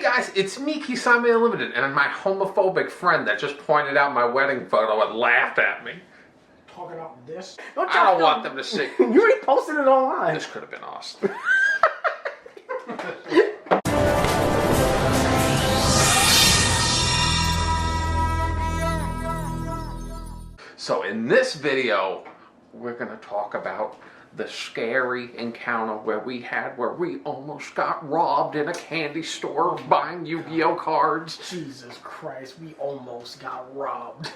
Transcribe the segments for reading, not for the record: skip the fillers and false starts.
guys, it's me, Kisame Unlimited, and my homophobic friend that just pointed out my wedding photo and laughed at me. Talking about this? I don't want them to see. You already posted it online. This could have been awesome. So in this video, we're going to talk about the scary encounter where we almost got robbed in a candy store buying Yu-Gi-Oh cards. Jesus Christ, we almost got robbed.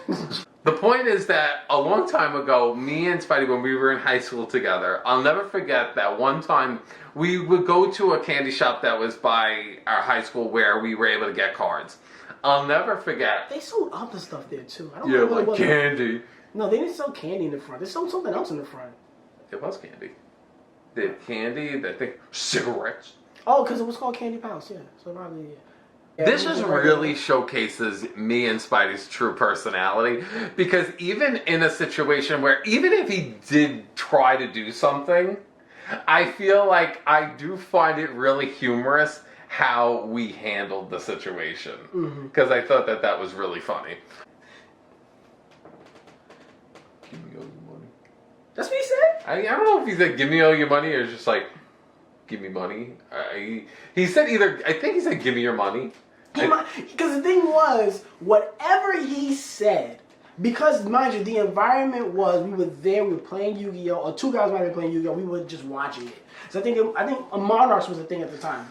The point is that a long time ago, me and Spidey, when we were in high school together, I'll never forget that one time we would go to a candy shop that was by our high school where we were able to get cards. I'll never forget. They sold other stuff there too. I don't know know what like candy. No, they didn't sell candy in the front. They sold something else in the front. It was candy. They had candy, I think cigarettes. Oh, because it was called Candy Palace, yeah. So probably, yeah. This just really showcases me and Spidey's true personality, because even in a situation where, even if he did try to do something, I feel like I do find it really humorous how we handled the situation, because I thought that was really funny. Give me all your money. That's what he said? I don't know if he said give me all your money or just like give me money. He said either, I think he said give me your money. Because the thing was, whatever he said, because mind you, the environment was, we were there, we were playing Yu-Gi-Oh! Or two guys might have been playing Yu-Gi-Oh! We were just watching it. So I think a Monarchs was the thing at the time.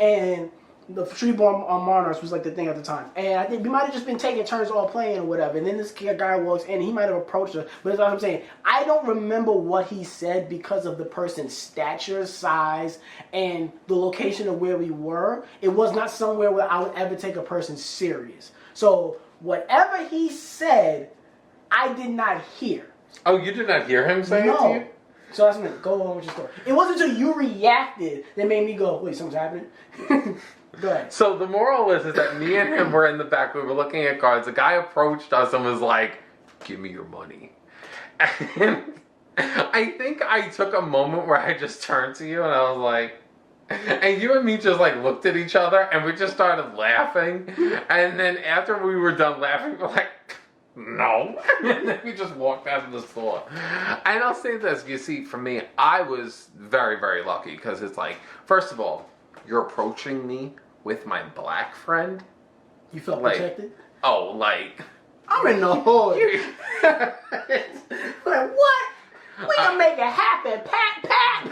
And the Treeborn Monarchs was like the thing at the time. And I think we might have just been taking turns all playing or whatever. And then this guy walks in, he might have approached us. But that's what I'm saying. I don't remember what he said because of the person's stature, size, and the location of where we were. It was not somewhere where I would ever take a person serious. So whatever he said, I did not hear. Oh, you did not hear him say it to you? So that's me. Go on with your story. It wasn't until you reacted that made me go, wait, something's happening? Go ahead. So the moral is that me and him were in the back. We were looking at cards. The guy approached us and was like, give me your money. And I think I took a moment where I just turned to you and I was like, and you and me just like looked at each other and we just started laughing. And then after we were done laughing, we're like, no. And then we just walked out of the store. And I'll say this, you see, for me, I was very, very lucky because it's like, first of all, you're approaching me with my black friend. You felt like, protected? Oh, like... I'm in the hood. Like, what? We gonna make it happen. Pat, pat.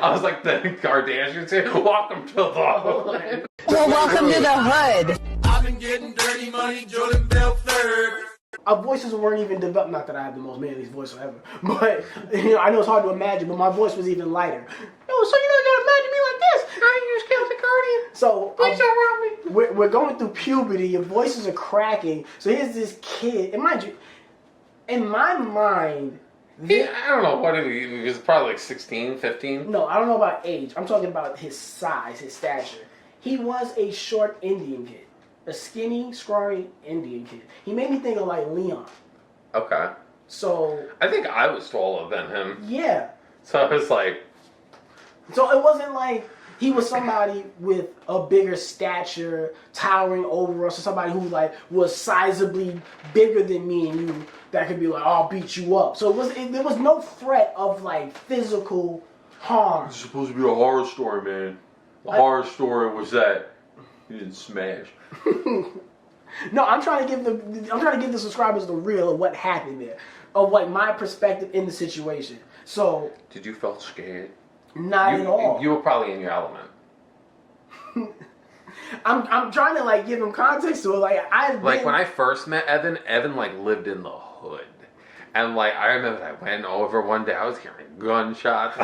I was like the Kardashians here. Welcome to the hood. Well, welcome to the hood. I've been getting dirty money, Jordan Bell third. Our voices weren't even developed. Not that I have the most manliest voice ever, but you know, I know it's hard to imagine. But my voice was even lighter. Oh, so you're not gonna imagine me like this? I use Celtic Guardian. So please don't rob me. We're going through puberty. Your voices are cracking. So here's this kid, and mind you, in my mind, I don't know what he was. Probably like 16, 15. No, I don't know about age. I'm talking about his size, his stature. He was a short Indian kid. A skinny, scrawny Indian kid. He made me think of like Leon. Okay. So I think I was taller than him. Yeah. So I was like. So it wasn't like he was somebody with a bigger stature, towering over us, or somebody who like was sizably bigger than me and you that could be like, oh, I'll beat you up. So there was no threat of like physical harm. It's supposed to be a horror story, man. The horror story was that he didn't smash. No, I'm trying to give the subscribers the real of what happened there, of like my perspective in the situation. So did you feel scared? Not at all. You were probably in your element. I'm trying to like give him context to it. Like when I first met Evan like lived in the hood, and like I remember I went over one day. I was hearing gunshots.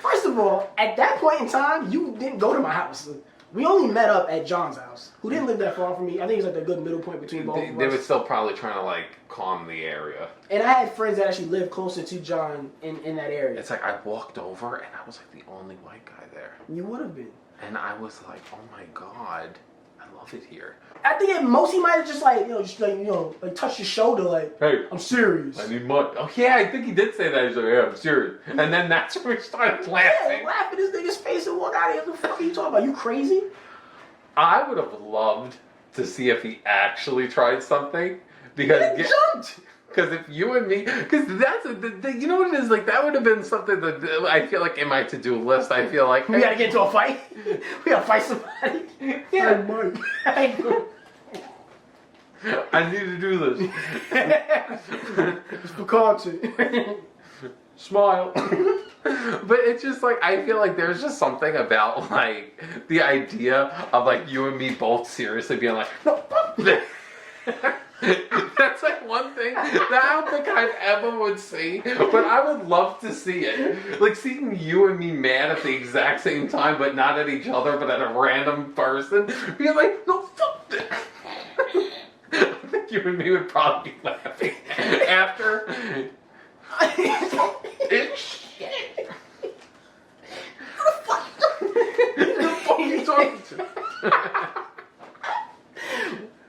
First of all, at that point in time, you didn't go to my house. We only met up at John's house, who didn't live that far from me. I think it was like a good middle point between both of us. They were still probably trying to like calm the area. And I had friends that actually lived closer to John in that area. It's like I walked over and I was like the only white guy there. You would have been. And I was like, oh my God, I love it here. I think at most he might have just like touched his shoulder like, Hey, I'm serious. I need money. Oh yeah, I think he did say that. He's like, yeah, I'm serious. And then that's when we started laughing. Yeah, laugh in this nigga's face and walk out of here. What the fuck are you talking about? You crazy? I would have loved to see if he actually tried something because He jumped. Because if you and me, because that's you know what it is, like that would have been something that I feel like in my to-do list. I feel like We gotta get into a fight. We gotta fight somebody. Yeah. Money. I need to do this. It's for content. Smile. But it's just like I feel like there's just something about like the idea of like you and me both seriously being like, no, fuck this. That's like one thing that I don't think I ever would see, but I would love to see it. Like seeing you and me mad at the exact same time, but not at each other, but at a random person, being like, no, fuck this. I think you and me would probably be laughing after. It's shit. Who the fuck are you talking to?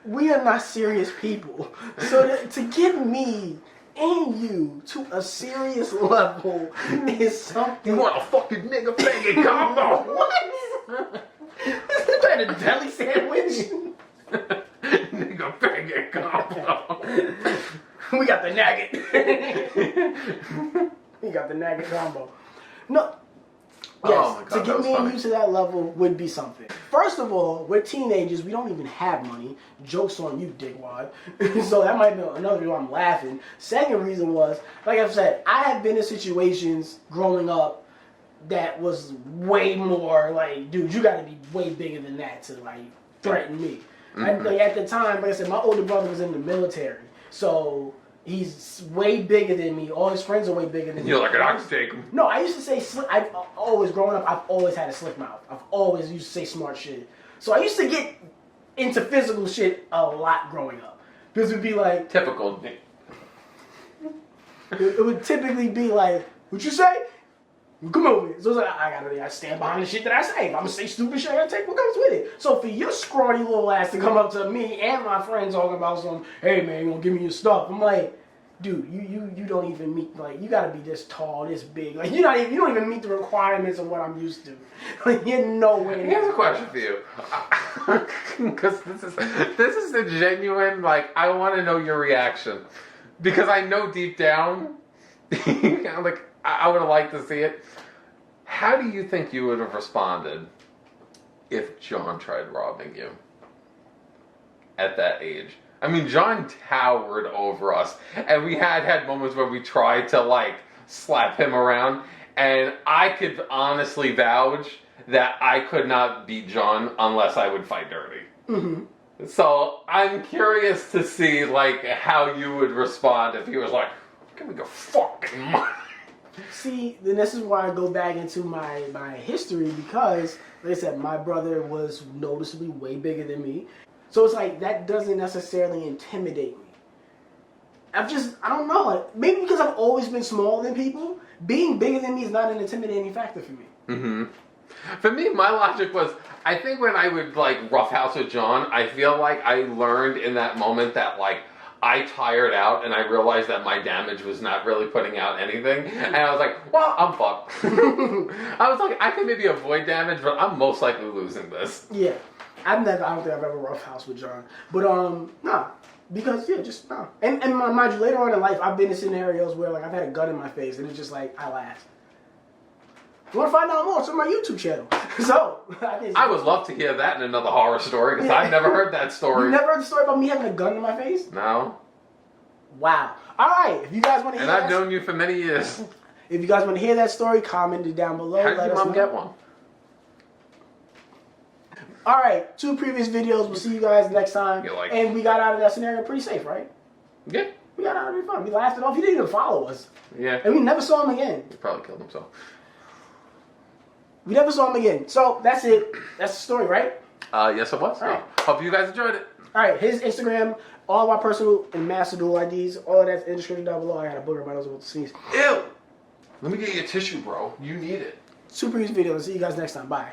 We are not serious people. So to get me and you to a serious level is something. You want a fucking nigga faggot combo? What? Is that a deli sandwich? Nigga faggot combo. We got the nugget. We got the nugget combo. No. Yes, Oh my God, to that get was me and funny. you to that level would be something. First of all, we're teenagers. We don't even have money. Joke's on you, dickwad. So that might be another reason I'm laughing. Second reason was, like I've said, I have been in situations growing up that was way more like, dude, you got to be way bigger than that to like threaten me. Like at the time, like I said, my older brother was in the military, so he's way bigger than me. All his friends are way bigger than me. You're like an ox take him. No, I used to say I've always growing up. I've always had a slick mouth. I've always used to say smart shit. So I used to get into physical shit a lot growing up. This would be like Typical. it would typically be like, "What you say? Come over here." So it's like I stand behind the shit that I say. If I'm gonna say stupid shit, I take what comes with it. So for your scrawny little ass to come up to me and my friends talking about some, "Hey man, you gonna give me your stuff?" I'm like, dude, you don't even meet, like, you gotta be this tall, this big. Like, you don't even meet the requirements of what I'm used to. Like, you're nowhere near. Here's a question for you, because this is a genuine, like, I want to know your reaction, because I know deep down, like, I would have liked to see it. How do you think you would have responded if John tried robbing you at that age? I mean, John towered over us, and we had moments where we tried to, like, slap him around, and I could honestly vouch that I could not beat John unless I would fight dirty. Mm-hmm. So I'm curious to see, like, how you would respond if he was like, give me your fucking money. See, then this is why I go back into my history, because, like I said, my brother was noticeably way bigger than me. So it's like, that doesn't necessarily intimidate me. I don't know. Like, maybe because I've always been smaller than people, being bigger than me is not an intimidating factor for me. Mm-hmm. For me, my logic was, I think when I would, like, roughhouse with John, I feel like I learned in that moment that, like, I tired out and I realized that my damage was not really putting out anything. And I was like, well, I'm fucked. I was like, I can maybe avoid damage, but I'm most likely losing this. Yeah. I don't think I've ever roughhouse with John. But, nah. Because, yeah, just, nah. And mind you, later on in life, I've been in scenarios where, like, I've had a gun in my face, and it's just like, I laugh. You want to find out more? It's on my YouTube channel. So, I would love to hear that in another horror story, because I've never heard that story. You never heard the story about me having a gun in my face? No. Wow. All right. If you guys want to hear And I've known you for many years. If you guys want to hear that story, comment it down below. How did your mom get one? All right. 2 previous videos. We'll see you guys next time. And we got out of that scenario pretty safe, right? Yeah. We got out of it fun. We laughed it off. He didn't even follow us. Yeah. And we never saw him again. He probably killed himself. We never saw him again. So that's it. That's the story, right? Yes, it was. All right. Hope you guys enjoyed it. All right. His Instagram, all of our personal and master dual IDs, all of that's in the description down below. I got a booger in my nose about to sneeze. Ew. Let me get you a tissue, bro. You need it. 2 previous videos. See you guys next time. Bye.